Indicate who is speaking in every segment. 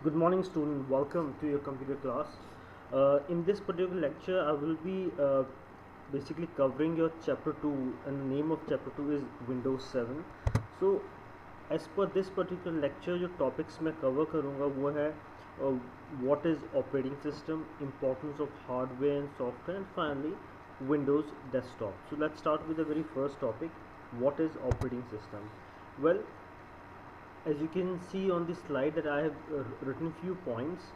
Speaker 1: Good morning, student. Welcome to your computer class. In this particular lecture, I will be basically covering your chapter 2, and the name of chapter 2 is Windows 7. So, as per this particular lecture, जो topics मैं cover करूँगा वो है what is operating system, importance of hardware and software, and finally Windows desktop. So let's start with the very first topic. What is operating system? Well, as you can see on this slide that I have written few points,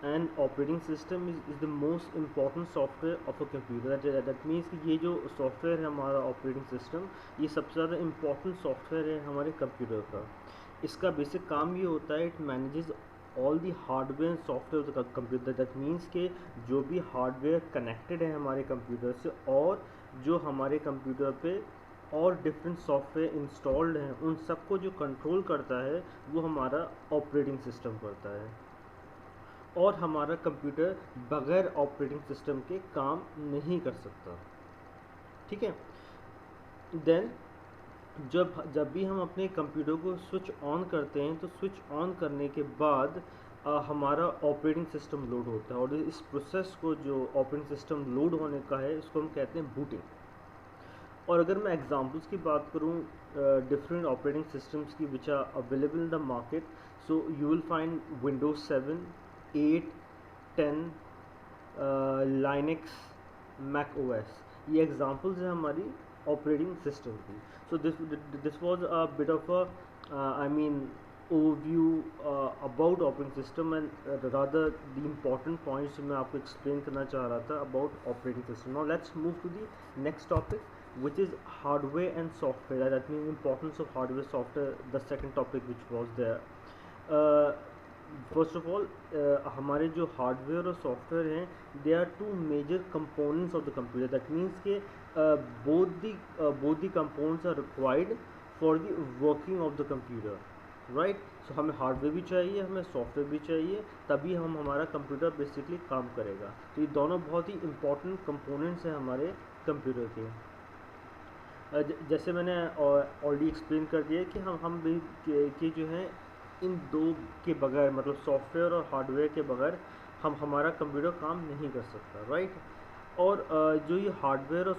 Speaker 1: and operating system is the most important software of a computer. That means कि ये जो software है हमारा operating system, ये सबसे ज़्यादा important software है हमारे computer का. इसका basic काम ये होता है, it manages all the hardware and software of the computer. That means कि जो भी hardware connected है हमारे computer से और जो हमारे computer पे और डिफरेंट सॉफ्टवेयर इंस्टॉल्ड हैं उन सबको जो कंट्रोल करता है वो हमारा ऑपरेटिंग सिस्टम करता है. और हमारा कंप्यूटर बगैर ऑपरेटिंग सिस्टम के काम नहीं कर सकता. ठीक है. देन जब भी हम अपने कंप्यूटर को स्विच ऑन करते हैं तो स्विच ऑन करने के बाद हमारा ऑपरेटिंग सिस्टम लोड होता है, और इस प्रोसेस को जो ऑपरेटिंग सिस्टम लोड होने का है इसको हम कहते हैं बूटिंग. और अगर मैं एग्जांपल्स की बात करूं डिफरेंट ऑपरेटिंग सिस्टम्स की which are available in the market, so you will find Windows 7, 8, 10, Linux, Mac OS. ये एग्जांपल्स हैं हमारी ऑपरेटिंग सिस्टम की. So this was a bit of a I mean overview about operating system, and rather the important points मैं आपको explain करना चाह रहा था about operating system. Now let's move to the next topic, which is hardware and software. That means importance of hardware, software, the second topic which was there. First of all, हमारे जो hardware और software हैं they are two major components of the computer. That means के both the components are required for the working of the computer, right. So हमें hardware भी चाहिए, हमें software भी चाहिए, तभी हम हमारा कंप्यूटर बेसिकली काम करेगा. तो ये दोनों बहुत ही इंपॉर्टेंट कंपोनेंट्स हैं हमारे कंप्यूटर के. जैसे मैंने ऑलरेडी एक्सप्लेन कर दिया कि हम भी कि जो है इन दो के बगैर, मतलब सॉफ्टवेयर और हार्डवेयर के बगैर हम हमारा कंप्यूटर काम नहीं कर सकता, राइट. और जो ये हार्डवेयर और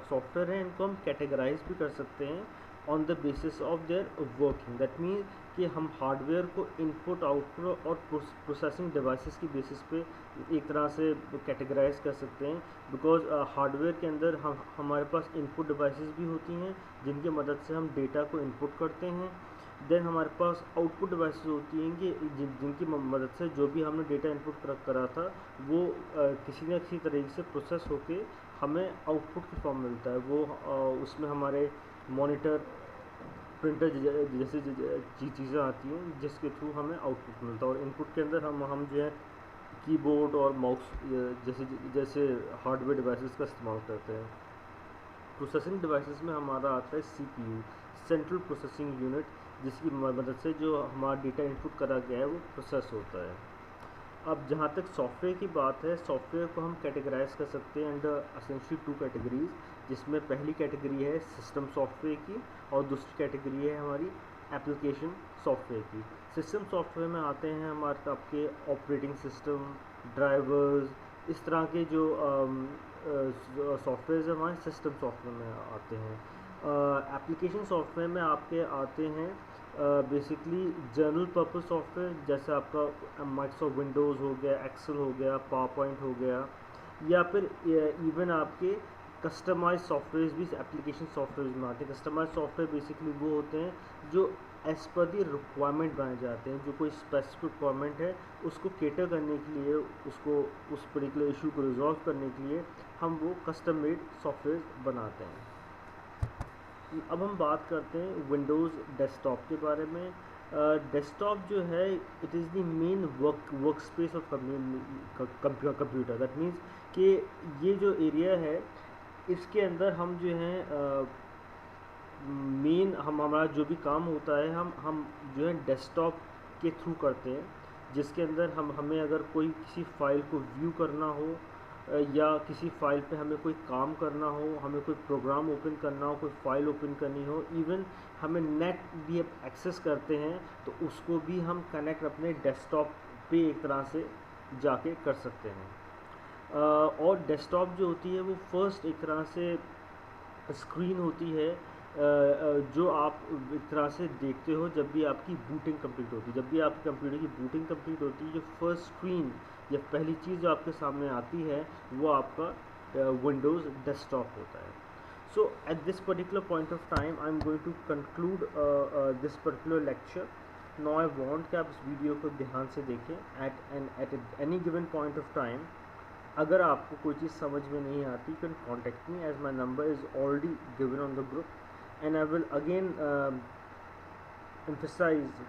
Speaker 1: सॉफ्टवेयर हैं इनको हम कैटेगराइज भी कर सकते हैं on the basis of their working. That mean कि हम हार्डवेयर को इनपुट आउटपुट और प्रोसेसिंग डिवाइसेस की बेसिस पे एक तरह से कैटेगराइज कर सकते हैं, बिकॉज हार्डवेयर के अंदर हमारे पास इनपुट डिवाइसेस भी होती हैं जिनकी मदद से हम डेटा को इनपुट करते हैं. देन हमारे पास आउटपुट डिवाइसेस होती हैं कि जिनकी मदद से जो भी हमने डेटा इनपुट करा था वो किसी न किसी तरीके से प्रोसेस होके हमें आउटपुट की फॉर्म मिलता है. वो उसमें हमारे मॉनिटर, प्रिंटर जैसे चीज़ें आती हैं जिसके थ्रू हमें आउटपुट मिलता है. और इनपुट के अंदर हम जो है कीबोर्ड और माउस जैसे जैसे हार्डवेयर डिवाइसेस का इस्तेमाल करते हैं. प्रोसेसिंग डिवाइसेस में हमारा आता है CPU, सेंट्रल प्रोसेसिंग यूनिट, जिसकी मदद से जो हमारा डेटा इनपुट करा गया है वो प्रोसेस होता है. अब जहाँ तक सॉफ्टवेयर की बात है, सॉफ्टवेयर को हम कैटेगराइज कर सकते हैं अंडर एसेंशियली 2 कैटेगरीज, जिसमें पहली कैटेगरी है सिस्टम सॉफ्टवेयर की और दूसरी कैटेगरी है हमारी एप्लीकेशन सॉफ्टवेयर की. सिस्टम सॉफ्टवेयर में आते हैं हमारे आपके ऑपरेटिंग सिस्टम, ड्राइवर्स, इस तरह के जो सॉफ्टवेयर हमारे सिस्टम सॉफ्टवेयर में आते हैं. एप्लीकेशन सॉफ्टवेयर में आपके आते हैं बेसिकली जनरल पर्पस सॉफ्टवेयर, जैसे आपका माइक्रोसॉफ्ट विंडोज़ हो गया, एक्सेल हो गया, पावर पॉइंट हो गया, या फिर इवन आपके कस्टमाइज सॉफ्टवेयर भी एप्लीकेशन सॉफ्टवेयर में आते हैं. कस्टमाइज सॉफ्टवेयर बेसिकली वो होते हैं जो एज़ पर दी रिक्वायरमेंट बनाए जाते हैं. जो कोई स्पेसिफिक रिक्वायरमेंट है उसको केटर करने के लिए, उसको उस पर्टिकुलर इशू को रिजॉल्व करने के लिए हम वो कस्टम मेड सॉफ्टवेयर बनाते हैं. अब हम बात करते हैं विंडोज़ डेस्कटॉप के बारे में. डेस्कटॉप जो है it is the main work space of computer. That means कि ये जो एरिया है इसके अंदर हम जो है मेन हमारा जो भी काम होता है हम जो है डेस्कटॉप के थ्रू करते हैं, जिसके अंदर हमें अगर कोई किसी फाइल को व्यू करना हो या किसी फ़ाइल पे हमें कोई काम करना हो, हमें कोई प्रोग्राम ओपन करना हो, कोई फ़ाइल ओपन करनी हो, इवन हमें नेट भी अब एक्सेस करते हैं तो उसको भी हम कनेक्ट अपने डेस्कटॉप पे एक तरह से जाके कर सकते हैं। और डेस्कटॉप जो होती है वो फर्स्ट एक तरह से स्क्रीन होती है जो आप एक तरह से देखते हो जब भी आपकी बूटिंग कंप्लीट होती है। जब भी आपके कंप्यूटर की बूटिंग कंप्लीट होती है, जो फर्स्ट स्क्रीन या पहली चीज़ जो आपके सामने आती है वो आपका विंडोज़ डेस्कटॉप होता है। So at this particular point of time I am going to conclude this particular lecture. Now I want कि आप इस वीडियो को ध्यान से देखें at any given point of time. अगर आपको कोई चीज़ समझ में नहीं आती, you can contact me as my number is already given on the group, and I will again emphasize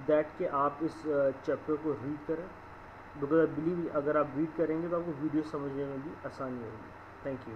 Speaker 1: that कि आप इस चैप्टर को रीड करें, because I believe अगर आप रीड करेंगे तो आपको वीडियो समझने में भी आसानी होगी। Thank you.